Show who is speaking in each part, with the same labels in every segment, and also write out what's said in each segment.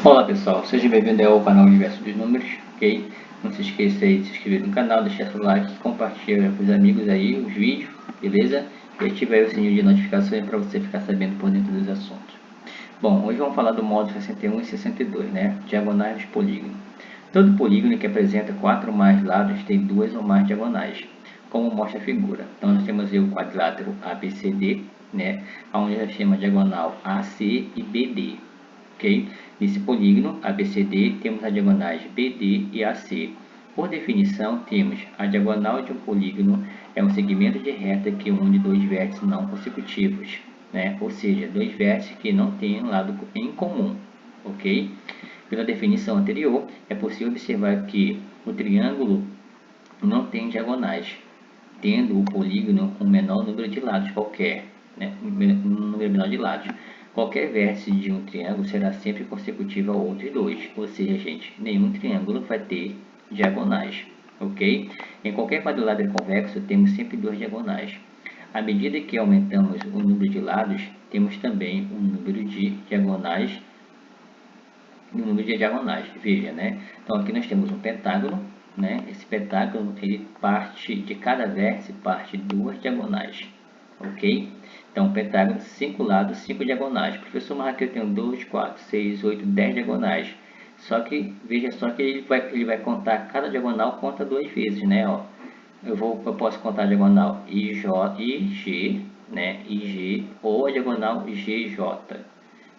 Speaker 1: Olá pessoal, seja bem-vindo ao canal Universo dos Números, ok? Não se esqueça aí de se inscrever no canal, deixar seu like, compartilhar com os amigos aí os vídeos, beleza? E ative aí o sininho de notificações para você ficar sabendo por dentro dos assuntos. Bom, hoje vamos falar do módulo 61 e 62, né? Diagonais dos polígonos. Todo polígono que apresenta 4 ou mais lados tem 2 ou mais diagonais, como mostra a figura. Então nós temos aí o quadrilátero ABCD, né? Onde a gente chama diagonal AC e BD. Ok? Nesse polígono ABCD temos as diagonais BD e AC. Por definição, temos a diagonal de um polígono é um segmento de reta que une dois vértices não consecutivos, né? Ou seja, dois vértices que não têm lado em comum, ok? Pela definição anterior, é possível observar que o triângulo não tem diagonais, tendo o polígono um menor número de lados qualquer, né? Um número menor de lados. Qualquer vértice de um triângulo será sempre consecutivo a outros dois, ou seja, gente, nenhum triângulo vai ter diagonais, ok? Em qualquer quadrilátero convexo, temos sempre duas diagonais. À medida que aumentamos o número de lados, temos também um número de diagonais veja, né? Então aqui nós temos um pentágono, né? Esse pentágono, ele parte de cada vértice, parte duas diagonais, ok? Então, pentágono, 5 lados, 5 diagonais. Professor, mas aqui eu tenho 2, 4, 6, 8, 10 diagonais. Só que, veja só que ele vai contar, cada diagonal conta duas vezes, né? Ó, eu posso contar a diagonal IG, né? IG, ou a diagonal GJ.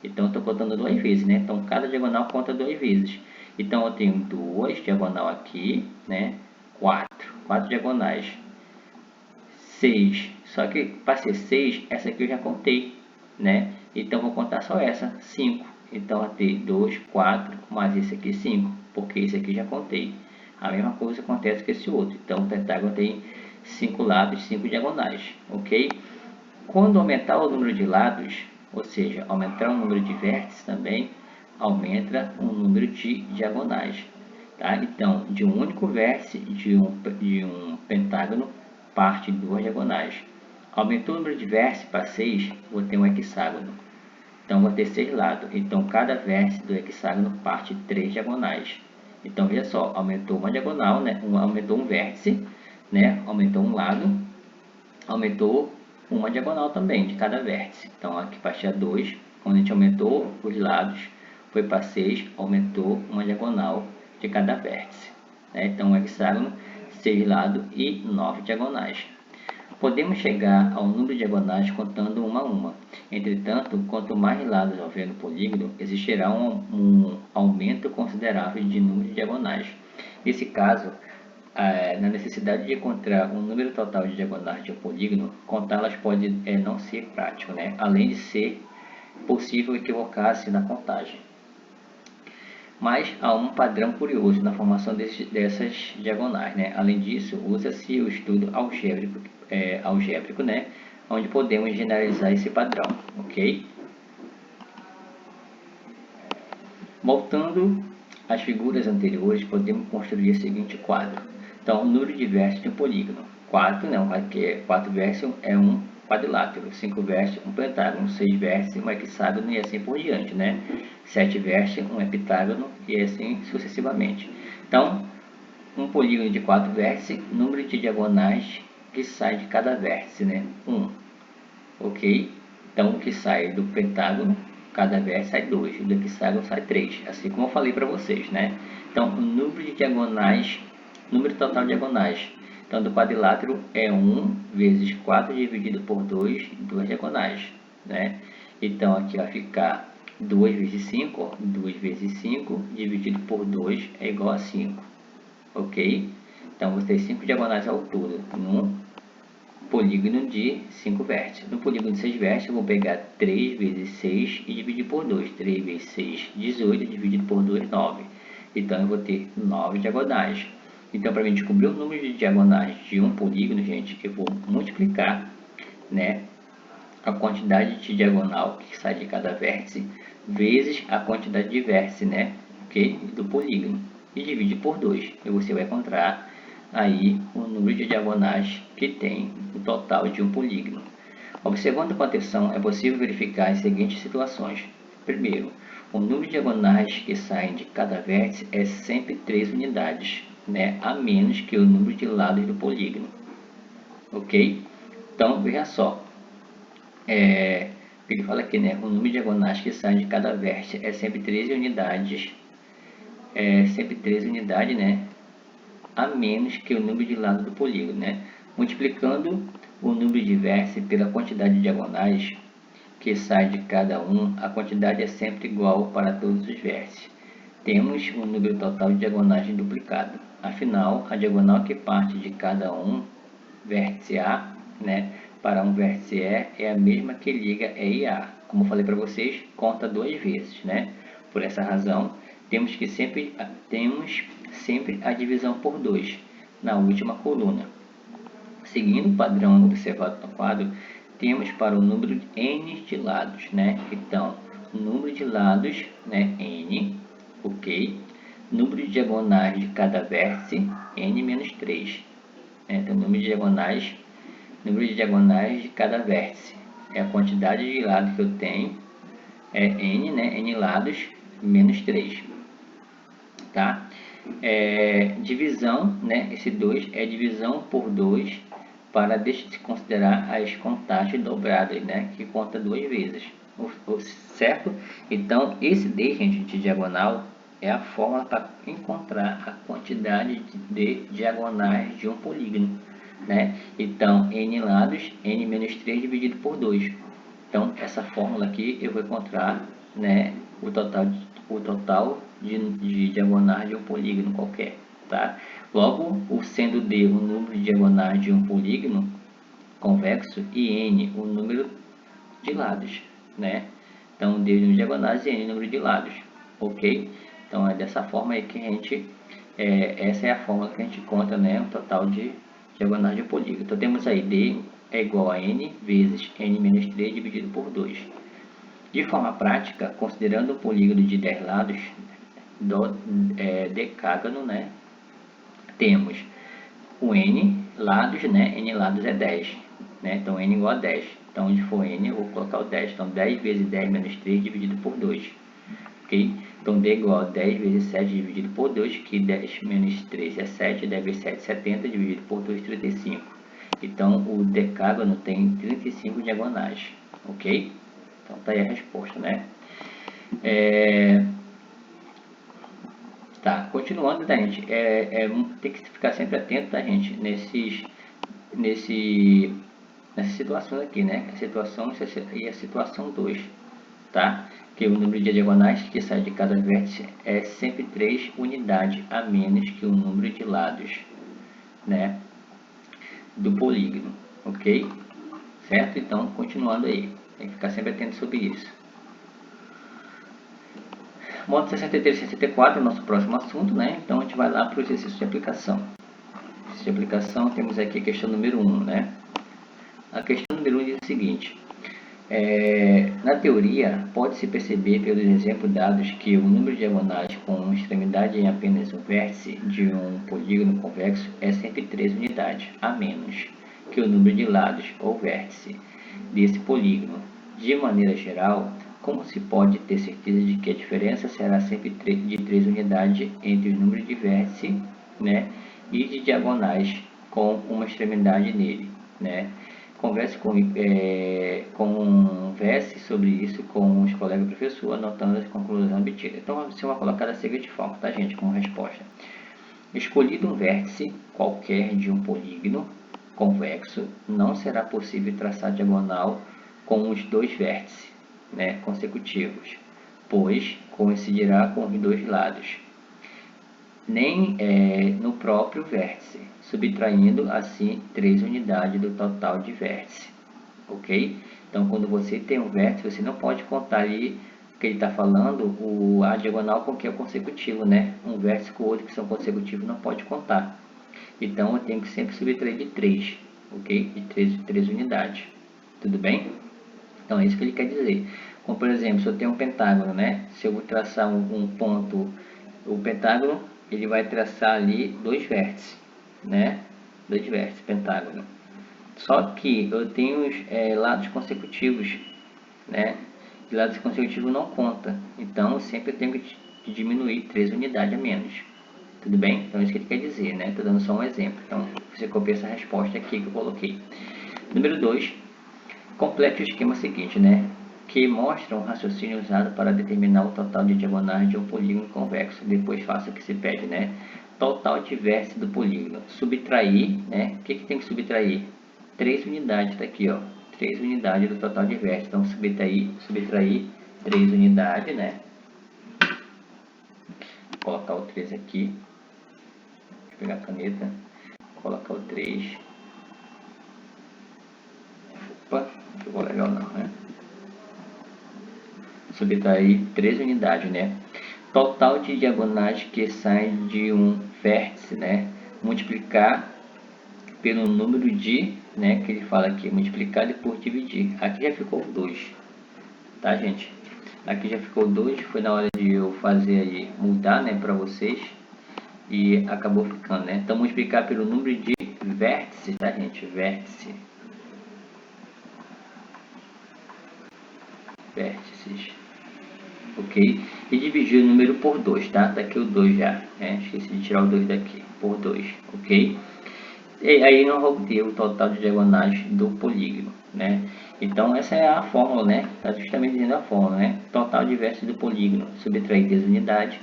Speaker 1: Então, estou contando duas vezes, né? Então, cada diagonal conta duas vezes. Então, eu tenho duas diagonal aqui, né? Quatro diagonais. 6. Só que para ser 6, essa aqui eu já contei, né? Então, vou contar só essa, 5. Então, vai ter 2, 4, mais esse aqui 5, porque esse aqui já contei. A mesma coisa acontece com esse outro. Então, o pentágono tem 5 lados, 5 diagonais, ok? Quando aumentar o número de lados, ou seja, aumentar o número de vértices também, aumenta o número de diagonais. Tá? Então, de um único vértice de um pentágono, parte duas diagonais. Aumentou o número de vértices para 6, vou ter um hexágono. Então, vou ter 6 lados. Então, cada vértice do hexágono parte 3 diagonais. Então, veja só, aumentou uma diagonal, né? Aumentou um vértice, né? Aumentou um lado, aumentou uma diagonal também de cada vértice. Então, aqui partia 2, quando a gente aumentou os lados, foi para 6, aumentou uma diagonal de cada vértice. Né? Então, um hexágono, 6 lados e 9 diagonais. Podemos chegar ao número de diagonais contando uma a uma. Entretanto, quanto mais lados houver no polígono, existirá um aumento considerável de número de diagonais. Nesse caso, na necessidade de encontrar um número total de diagonais de um polígono, contá-las pode não ser prático, né? Além de ser possível equivocar-se na contagem. Mas há um padrão curioso na formação dessas diagonais, né? Além disso, usa-se o estudo algébrico, né? Onde podemos generalizar esse padrão, ok? Voltando às figuras anteriores, podemos construir o seguinte quadro. Então, o número de vértices de um polígono. 4, não, porque 4 vértices é um quadrilátero, 5 vértices, um pentágono, 6 vértices, um hexágono e assim por diante, né? 7 vértices, um heptágono e assim sucessivamente. Então, um polígono de 4 vértices, número de diagonais que sai de cada vértice, né? 1, ok? Então, o que sai do pentágono, cada vértice sai 2, do hexágono sai 3, assim como eu falei para vocês, né? Então, o número de diagonais, número total de diagonais, então, do quadrilátero é 1 vezes 4 dividido por 2, 2 diagonais, né? Então, aqui vai ficar 2 vezes 5, ó, 2 vezes 5 dividido por 2 é igual a 5, ok? Então, você tem 5 diagonais ao todo, num polígono de 5 vértices. No polígono de 6 vértices, eu vou pegar 3 vezes 6 e dividir por 2. 3 vezes 6, 18, dividido por 2, 9. Então, eu vou ter 9 diagonais. Então, para mim descobrir o número de diagonais de um polígono, gente, eu vou multiplicar, né, a quantidade de diagonal que sai de cada vértice vezes a quantidade de vértice, né, okay, do polígono. E dividir por 2. E você vai encontrar aí o número de diagonais que tem o total de um polígono. Observando com atenção, é possível verificar as seguintes situações. Primeiro, o número de diagonais que saem de cada vértice é sempre 3 unidades, né? A menos que o número de lados do polígono. Ok? Então, veja só. Ele fala aqui, né? O número de diagonais que saem de cada vértice é sempre 13 unidades. Sempre 13 unidades, né? A menos que o número de lados do polígono, né? Multiplicando o número de vértices pela quantidade de diagonais que sai de cada um, a quantidade é sempre igual para todos os vértices. Temos o número total de diagonais duplicado. Afinal, a diagonal que parte de cada um vértice A, né, para um vértice E é a mesma que liga E e A. Como eu falei para vocês, conta duas vezes, né? Por essa razão, temos sempre a divisão por 2 na última coluna. Seguindo o padrão observado no quadro, temos para o número n de lados, né? Então, número de lados, né, n, ok? Número de diagonais de cada vértice, n menos 3. Então, número de diagonais de cada vértice. É a quantidade de lados que eu tenho, é n, né? N lados menos 3. Tá? Divisão, né? Esse 2 é divisão por 2 para deixar de considerar as contagens dobradas, né? Que conta duas vezes, certo? Então, esse D, gente, de diagonal é a fórmula para encontrar a quantidade de diagonais de um polígono, né? Então, n lados, n menos 3 dividido por 2. Então, essa fórmula aqui eu vou encontrar, né, o total de diagonais de um polígono qualquer, tá? Logo, sendo D o número de diagonais de um polígono convexo e n o número de lados, né? Então, D o número de diagonais e n o número de lados, ok? Então, é dessa forma aí que a gente, essa é a fórmula que a gente conta, né, o total de diagonais de um polígono. Então, temos aí D é igual a n vezes n menos 3 dividido por 2. De forma prática, considerando o polígono de 10 lados do decágono, né, temos o n lados, né, n lados é 10, né, então n igual a 10. Então, onde for n, eu vou colocar o 10. Então, 10 vezes 10 menos 3 dividido por 2. Ok? Então, D igual a 10 vezes 7 dividido por 2, que 10 menos 3 é 7, 10 vezes 7 é 70, dividido por 2, 35. Então, o decágono tem 35 diagonais, ok? Então, tá aí a resposta, né? Tá, continuando, tá, gente? Tem que ficar sempre atento, tá, gente? Nessa situação aqui, né? A situação e a situação 2, tá? Que o número de diagonais que sai de cada vértice é sempre 3 unidades a menos que o número de lados, né, do polígono, ok? Certo? Então, continuando aí, tem que ficar sempre atento sobre isso. Modo 63 e 64 é o nosso próximo assunto, né? Então, a gente vai lá para o exercício de aplicação. Exercício de aplicação, temos aqui a questão número 1, né? A questão número 1 diz o seguinte: na teoria, pode-se perceber pelos exemplos dados que o número de diagonais com extremidade em apenas um vértice de um polígono convexo é sempre 3 unidades, a menos que o número de lados ou vértice desse polígono. De maneira geral, como se pode ter certeza de que a diferença será sempre de 3 unidades entre o número de vértices, né, e de diagonais com uma extremidade nele, né? Converse sobre isso com os colegas professores, anotando as conclusões obtidas. Então, você vai colocar da seguinte forma, tá, gente, como resposta. Escolhido um vértice qualquer de um polígono convexo, não será possível traçar diagonal com os dois vértices, né, consecutivos, pois coincidirá com os dois lados, nem no próprio vértice, subtraindo assim 3 unidades do total de vértice, ok? Então, quando você tem um vértice, você não pode contar ali que ele está falando a diagonal com que é consecutivo, né? Um vértice com o outro que são consecutivos não pode contar. Então, eu tenho que sempre subtrair de 3, ok? De 3 unidades, tudo bem? Então, é isso que ele quer dizer. Como, por exemplo, se eu tenho um pentágono, né? Se eu vou traçar um ponto, o pentágono, ele vai traçar ali 2 vértices, né? 2 vértices, pentágono. Só que eu tenho lados consecutivos, né? de lados consecutivos não conta. Então, eu sempre tenho que diminuir 3 unidades a menos. Tudo bem? Então, é isso que ele quer dizer, né? Estou dando só um exemplo. Então, você copia essa resposta aqui que eu coloquei. Número 2. Complete o esquema seguinte, né? Que mostra um raciocínio usado para determinar o total de diagonais de um polígono convexo. Depois faça o que se pede, né? Total de vértices do polígono. Subtrair, né? O que tem que subtrair? 3 unidades, tá aqui, ó. 3 unidades do total de vértices. Então, subtrair 3 unidades, né? Vou colocar o 3 aqui. Vou pegar a caneta. Colocar o 3. Opa, não ficou legal não, né? Subtrair 3 unidades, né? Total de diagonais que saem de um vértice, né? Multiplicar pelo número de, né? Que ele fala aqui, multiplicado por dividir. Aqui já ficou 2, tá, gente? Aqui já ficou 2, foi na hora de eu fazer aí, mudar, né, para vocês. E acabou ficando, né? Então, multiplicar pelo número de vértices, tá, gente? Vértices. Ok? E dividir o número por 2, tá? Tá aqui o 2 já, né? Esqueci de tirar o 2 daqui, por 2, ok? E aí nós vamos ter o total de diagonais do polígono, né? Então essa é a fórmula, né? Está justamente dizendo a fórmula, né? Total de vértices do polígono, subtrair 3 unidades,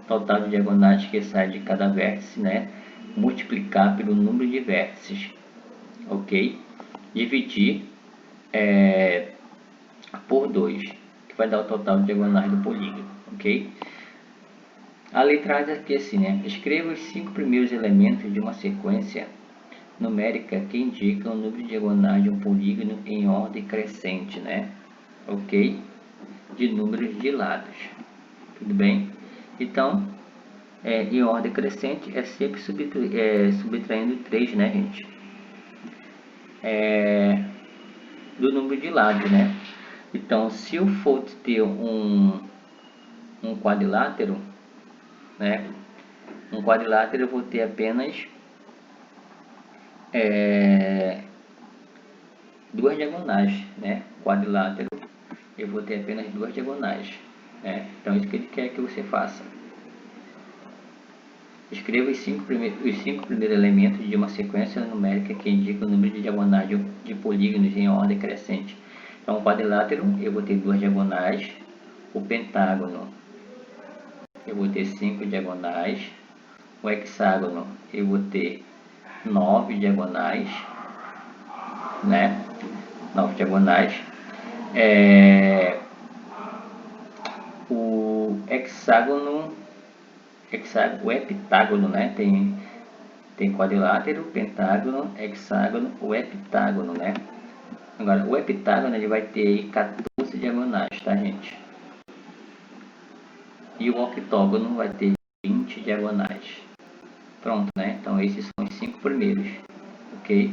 Speaker 1: total de diagonais que sai de cada vértice, né? Multiplicar pelo número de vértices, ok? Dividir por 2, que vai dar o total de diagonais do polígono, ok? A letra A aqui assim, né? Escreva os 5 primeiros elementos de uma sequência numérica que indica o número de diagonais de um polígono em ordem crescente, né? Ok? De números de lados. Tudo bem? Então, em ordem crescente é sempre subtraindo 3, né, gente? Do número de lados, né? Então, se eu for ter um quadrilátero, né? Um quadrilátero eu vou ter apenas duas diagonais, né? Quadrilátero eu vou ter apenas duas diagonais, né? Então, isso que ele quer que você faça. Escreva os cinco primeiros elementos de uma sequência numérica que indica o número de diagonais de polígonos em ordem crescente. Então, o quadrilátero, eu vou ter duas diagonais. O pentágono, eu vou ter 5 diagonais. O hexágono, eu vou ter 9 diagonais, né? 9 diagonais. O hexágono, o heptágono, né? Tem quadrilátero, pentágono, hexágono, o heptágono, né? Agora, o heptágono ele vai ter aí 14 diagonais, tá, gente? E o octógono vai ter 20 diagonais. Pronto, né? Então, esses são os 5 primeiros, ok?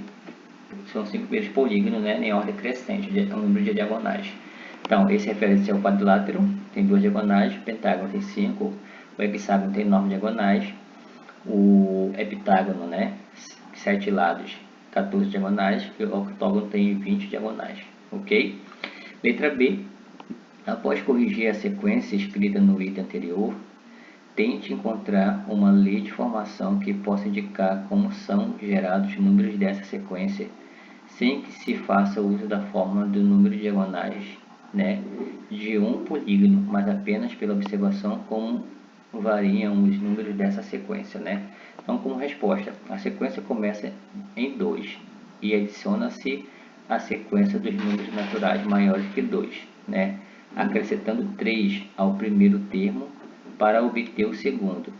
Speaker 1: São os 5 primeiros polígonos, né? Em ordem crescente, o número de diagonais. Então, esse refere-se ao quadrilátero, tem 2 diagonais, o pentágono tem 5, o hexágono tem 9 diagonais, o heptágono, né? 7 lados, 14 diagonais, e o octógono tem 20 diagonais, ok? Letra B. Após corrigir a sequência escrita no item anterior, tente encontrar uma lei de formação que possa indicar como são gerados números dessa sequência, sem que se faça uso da fórmula do número de diagonais, né, de um polígono, mas apenas pela observação como variam os números dessa sequência, né? Então, como resposta, a sequência começa em 2 e adiciona-se a sequência dos números naturais maiores que 2, né? Acrescentando 3 ao primeiro termo para obter o segundo,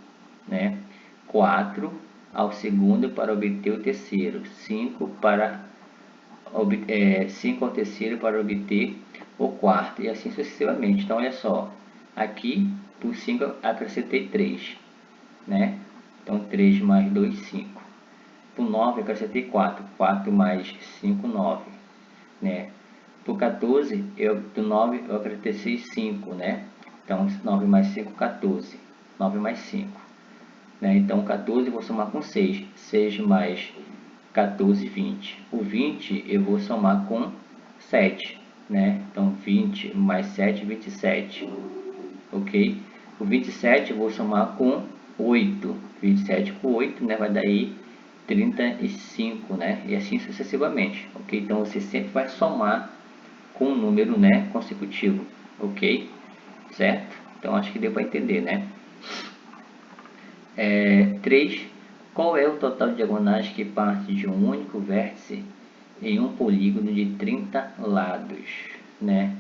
Speaker 1: né? 4 ao segundo para obter o terceiro, 5 ao terceiro para obter o quarto, e assim sucessivamente. Então, olha só, aqui por 5 acrescentei 3, né? Então, 3 mais 2, 5. Por 9 acrescentei 4, 4 mais 5, 9, né? Por 14, do 9 eu acrescentei 5, né? Então, 9 mais 5, 14. 9 mais 5. Né? Então, 14 eu vou somar com 6. 6 mais 14, 20. O 20 eu vou somar com 7. né? Então 20 mais 7, 27, ok? O 27 eu vou somar com 8, 27 com 8, né? Vai dar aí 35, né? E assim sucessivamente, ok? Então você sempre vai somar com um número, né, consecutivo, ok? Certo? Então acho que deu para entender, né? 3. Qual é o total de diagonais que parte de um único vértice em um polígono de 30 lados, né?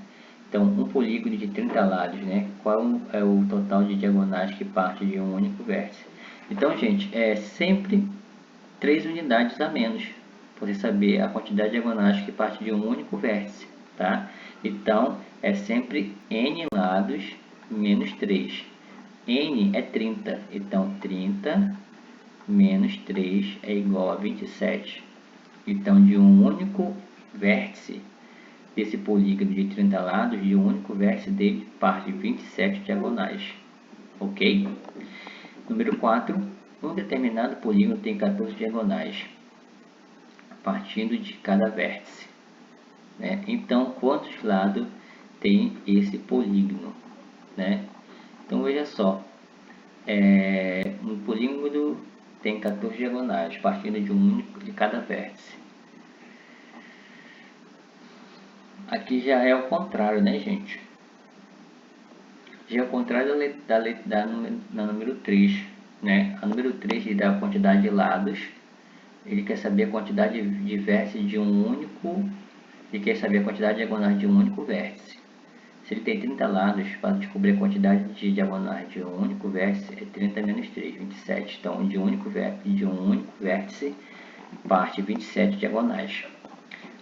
Speaker 1: Então, um polígono de 30 lados, né? Qual é o total de diagonais que parte de um único vértice? Então, gente, é sempre 3 unidades a menos, para você saber a quantidade de diagonais que parte de um único vértice, tá? Então, é sempre n lados menos 3. N é 30, então 30 menos 3 é igual a 27. Então, de um único vértice desse polígono de 30 lados, de um único vértice dele, parte 27 diagonais. Ok? Número 4. Um determinado polígono tem 14 diagonais, partindo de cada vértice, né? Então, quantos lados tem esse polígono, né? Então, veja só. Um polígono tem 14 diagonais, partindo de um único de cada vértice. Aqui já é o contrário, né, gente? Já é o contrário da número 3, né? A número 3 ele dá a quantidade de lados. Ele quer saber a quantidade de vértices de um único. Ele quer saber a quantidade de diagonais de um único vértice. Se ele tem 30 lados, para descobrir a quantidade de diagonais de um único vértice, é 30 menos 3, 27. Então, de um único vértice parte 27 diagonais.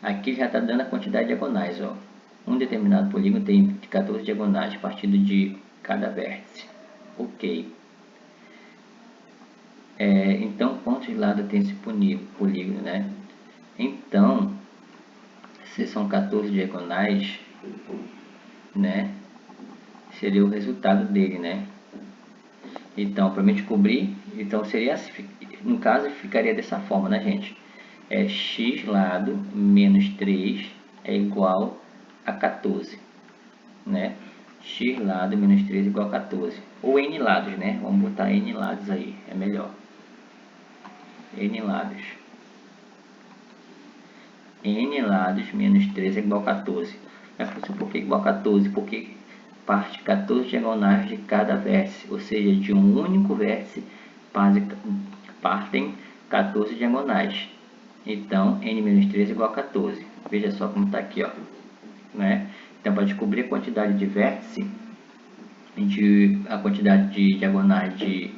Speaker 1: Aqui já está dando a quantidade de diagonais, ó. Um determinado polígono tem 14 diagonais partindo de cada vértice. Ok. Então, quantos lados tem esse polígono, né? Então, se são 14 diagonais, né? Seria o resultado dele, né? Então, para me descobrir, então seria, no caso, ficaria dessa forma, né, gente? X lado menos 3 é igual a 14, né? X lado menos 3 é igual a 14. Ou N lados, né? Vamos botar N lados aí, é melhor. N lados. N lados menos 3 é igual a 14. Mas por que igual a 14? Porque parte 14 diagonais de cada vértice, ou seja, de um único vértice partem 14 diagonais. Então, n menos 3 é igual a 14. Veja só como está aqui, ó, né? Então, para descobrir a quantidade de vértice, a quantidade de diagonais de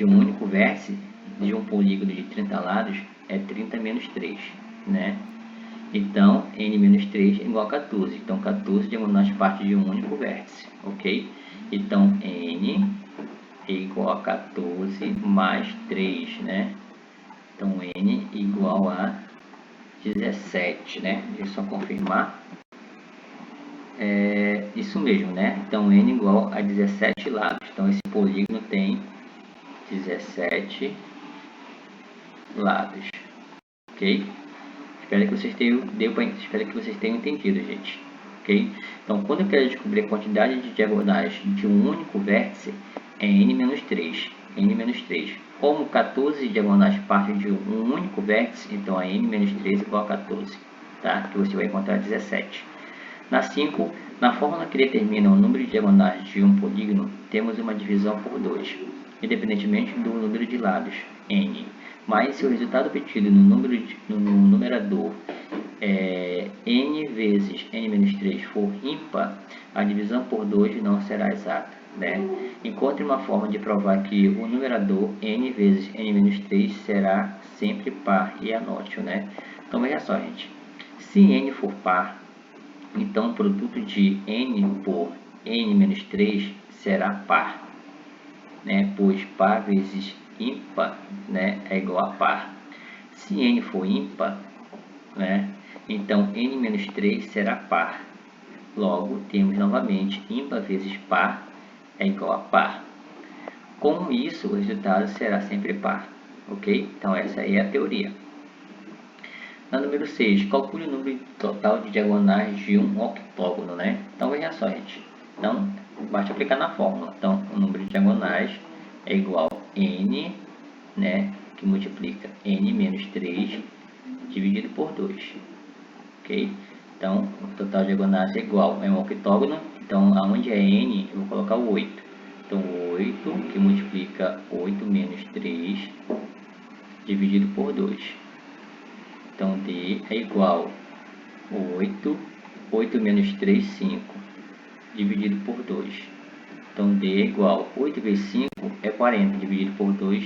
Speaker 1: um único vértice, de um polígono de 30 lados, é 30 menos 3, né? Então, n menos 3 é igual a 14. Então, 14 diagonais parte de um único vértice, ok? Então, n é igual a 14 mais 3, né? Então, n igual a 17, né? Deixa eu só confirmar. Isso mesmo, né? Então, n igual a 17 lados. Então, esse polígono tem 17 lados, ok? Espero que vocês tenham entendido, gente. Ok? Então, quando eu quero descobrir a quantidade de diagonais de um único vértice, é n menos 3. N menos 3. Como 14 diagonais partem de um único vértice, então é n menos 3 igual a 14. Tá? Que você vai encontrar 17. Na 5, na fórmula que determina o número de diagonais de um polígono, temos uma divisão por 2, independentemente do número de lados, n. Mas se o resultado obtido no numerador n vezes n-3 for ímpar, a divisão por 2 não será exata, né? Encontre uma forma de provar que o numerador n vezes n-3 será sempre par e anote-o, né? Então veja só, gente. Se n for par, então o produto de n por n-3 será par, né? Pois par vezes ímpar, né, é igual a par. Se n for ímpar, né, então n-3 será par. Logo, temos novamente ímpar vezes par é igual a par. Com isso, o resultado será sempre par. Ok? Então, essa é a teoria. Na número 6, calcule o número total de diagonais de um octógono, né? Então, veja só, gente. Então, basta aplicar na fórmula. Então, o número de diagonais é igual a n, né? Que multiplica n menos 3 dividido por 2. Ok? Então, o total de diagonais é igual. É um octógono. Então, aonde é n, eu vou colocar o 8. Então, 8 que multiplica 8 menos 3 dividido por 2. Então, D é igual a 8 menos 3, 5, dividido por 2. Então, D é igual a 8 vezes 5 é 40, dividido por 2,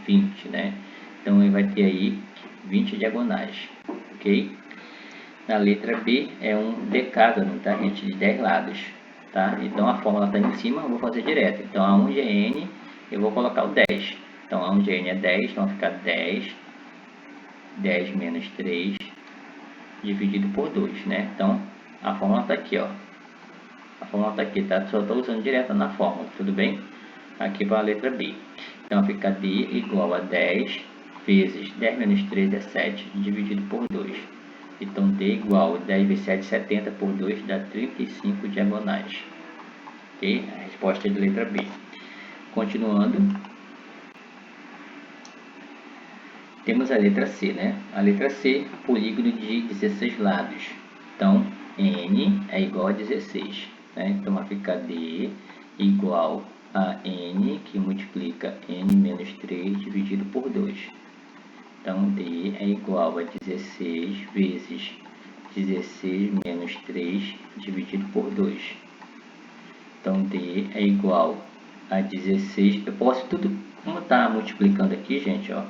Speaker 1: 20, né? Então, ele vai ter aí 20 diagonais, ok? Na letra B é um decágono, tá, gente? De 10 lados, tá? Então, a fórmula está em cima, eu vou fazer direto. Então, aonde é N, eu vou colocar o 10. Então, aonde é N é 10, então vai ficar 10 menos 3 dividido por 2, né? Então, a fórmula está aqui, ó. A fórmula está aqui, tá? Só estou usando direto na fórmula, tudo bem? Aqui para a letra B. Então, fica D igual a 10 vezes 10 menos 3 é 7, dividido por 2. Então, D igual a 10 vezes 7, 70 por 2, dá 35 diagonais. Ok? A resposta é de letra B. Continuando. Temos a letra C, né? A letra C, polígono de 16 lados. Então, N é igual a 16. Né? Então, vai ficar D igual a N, que multiplica N menos 3 dividido por 2. Então, D é igual a 16 vezes 16 menos 3 dividido por 2. Então, D é igual a 16. Eu posso tudo, como está multiplicando aqui, gente, ó.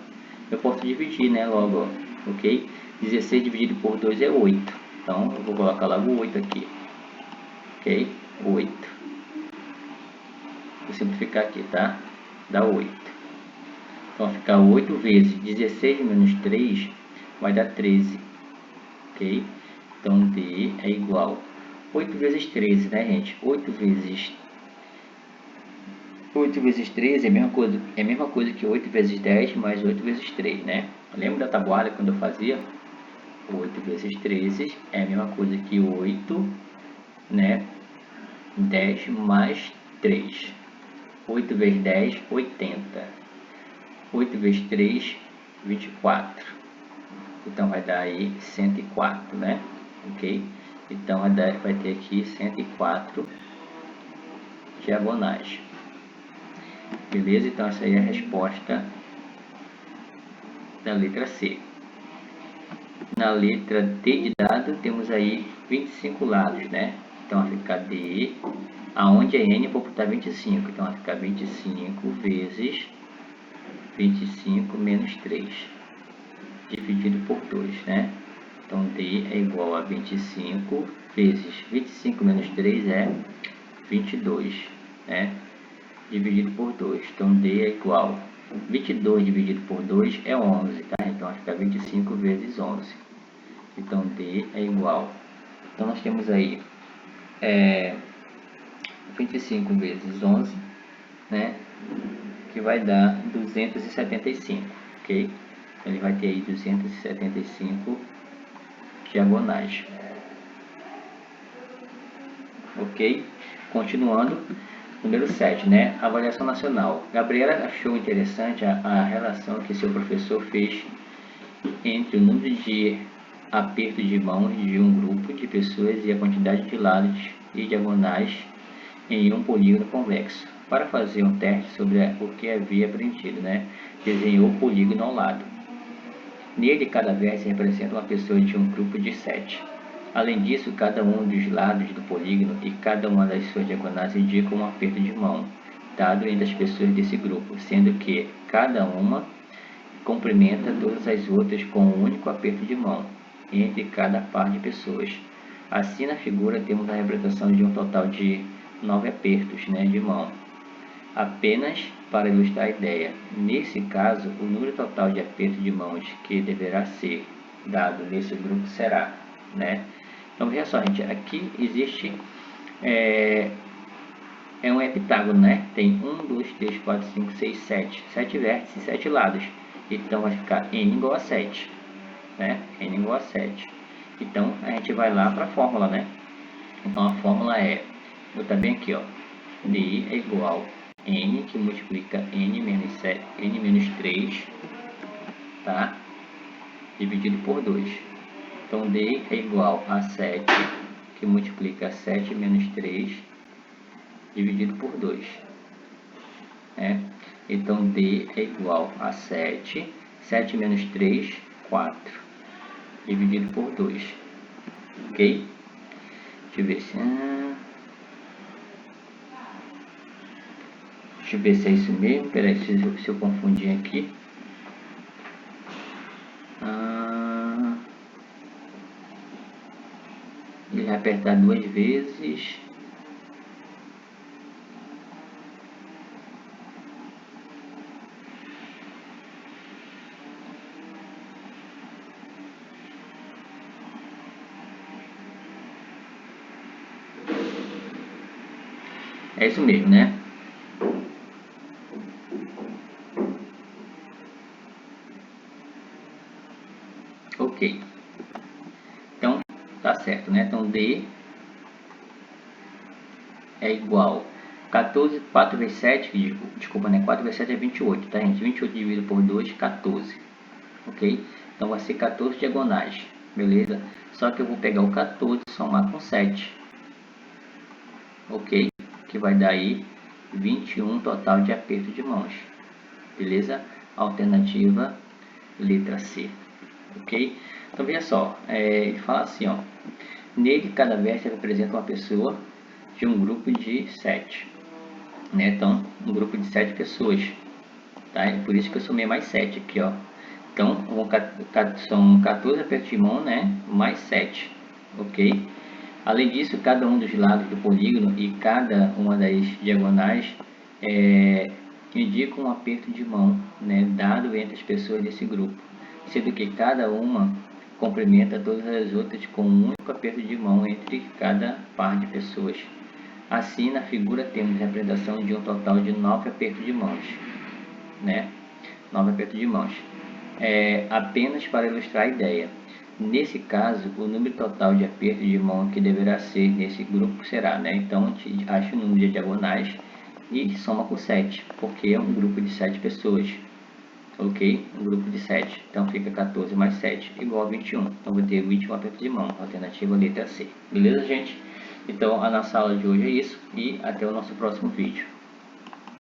Speaker 1: Eu posso dividir, né, logo, ó, ok? 16 dividido por 2 é 8. Então, eu vou colocar logo 8 aqui. Ok? 8. Vou simplificar aqui, tá? Dá 8. Então, vai ficar 8 vezes 16 menos 3 vai dar 13. Ok? Então, D é igual a 8 vezes 13, né, gente? 8 vezes 13 é a mesma coisa que 8 vezes 10 mais 8 vezes 3, né? Lembra da tabuada quando eu fazia? 8 vezes 13 é a mesma coisa que 8, né? 10 mais 3. 8 vezes 10, 80. 8 vezes 3, 24. Então, vai dar aí 104, né? Ok? Então, vai ter aqui 104 diagonais. Beleza? Então, essa aí é a resposta da letra C. Na letra D de dado, temos aí 25 lados, né? Então, vai ficar D, aonde é N, eu vou botar 25. Então, vai ficar 25 vezes 25 menos 3, dividido por 2, né? Então, D é igual a 25 vezes 25 menos 3 é 22, né? Dividido por 2. Então, D é igual a 22 dividido por 2 é 11, tá? Então, vai ficar 25 vezes 11. Então, D é igual. Então, nós temos aí 25 vezes 11, né? Que vai dar 275, ok? Ele vai ter aí 275 diagonais. Ok? Continuando, número 7, né? Avaliação nacional. Gabriela achou interessante a relação que seu professor fez entre o número de apertos de mãos de um grupo de pessoas e a quantidade de lados e diagonais em um polígono convexo. Para fazer um teste sobre o que havia aprendido, né? Desenhou o polígono ao lado. Nele, cada vértice representa uma pessoa de um grupo de 7. Além disso, cada um dos lados do polígono e cada uma das suas diagonais indica um aperto de mão, dado entre as pessoas desse grupo, sendo que cada uma cumprimenta todas as outras com um único aperto de mão, entre cada par de pessoas. Assim, na figura, temos a representação de um total de 9 apertos, né, de mão. Apenas para ilustrar a ideia, nesse caso, o número total de apertos de mãos que deverá ser dado nesse grupo será, né? Então, veja só, gente, aqui existe um heptágono, né? Tem 1, 2, 3, 4, 5, 6, 7. 7 vértices e 7 lados. Então, vai ficar N igual a 7. né? N igual a 7. Então, a gente vai lá para a fórmula, né? Então, a fórmula é, vou botar bem aqui, ó, D é igual a N, que multiplica N menos 7, N menos 3, tá? Dividido por 2. Então, D é igual a 7, que multiplica 7 menos 3, dividido por 2. Né? Então, D é igual a 7, 7 menos 3, 4, dividido por 2. Ok? Deixa eu ver se... Deixa eu ver se é isso mesmo. Peraí, se eu confundir aqui. Ele vai apertar 2 vezes. É isso mesmo, né? Ok. Então, tá certo, né? Então, D é igual 14, 4 vezes 7, desculpa, né? 4 vezes 7 é 28, tá, gente? 28 dividido por 2, 14. Ok? Então, vai ser 14 diagonais, beleza? Só que eu vou pegar o 14 e somar com 7. Ok? Que vai dar aí 21 total de aperto de mãos. Beleza? Alternativa letra C. Ok? Então, veja só. Ele fala assim, ó. Nele, cada verso representa uma pessoa de um grupo de 7. Né? Então, um grupo de 7 pessoas. Tá? É por isso que eu somei mais 7 aqui, ó. Então, são 14 apertos de mão, né? Mais 7. Ok? Além disso, cada um dos lados do polígono e cada uma das diagonais indica um aperto de mão, né, dado entre as pessoas desse grupo, sendo que cada uma complementa todas as outras com um único aperto de mão entre cada par de pessoas. Assim, na figura temos a representação de um total de 9 apertos de mãos, né? 9 apertos de mãos. Apenas para ilustrar a ideia. Nesse caso, o número total de apertos de mão que deverá ser nesse grupo será, né? Então, a gente acha o número de diagonais e soma com 7, porque é um grupo de 7 pessoas. Ok? Um grupo de 7. Então, fica 14 mais 7 igual a 21. Então, vou ter 21 apertos de mão. Alternativa letra C. Beleza, gente? Então, a nossa aula de hoje é isso e até o nosso próximo vídeo.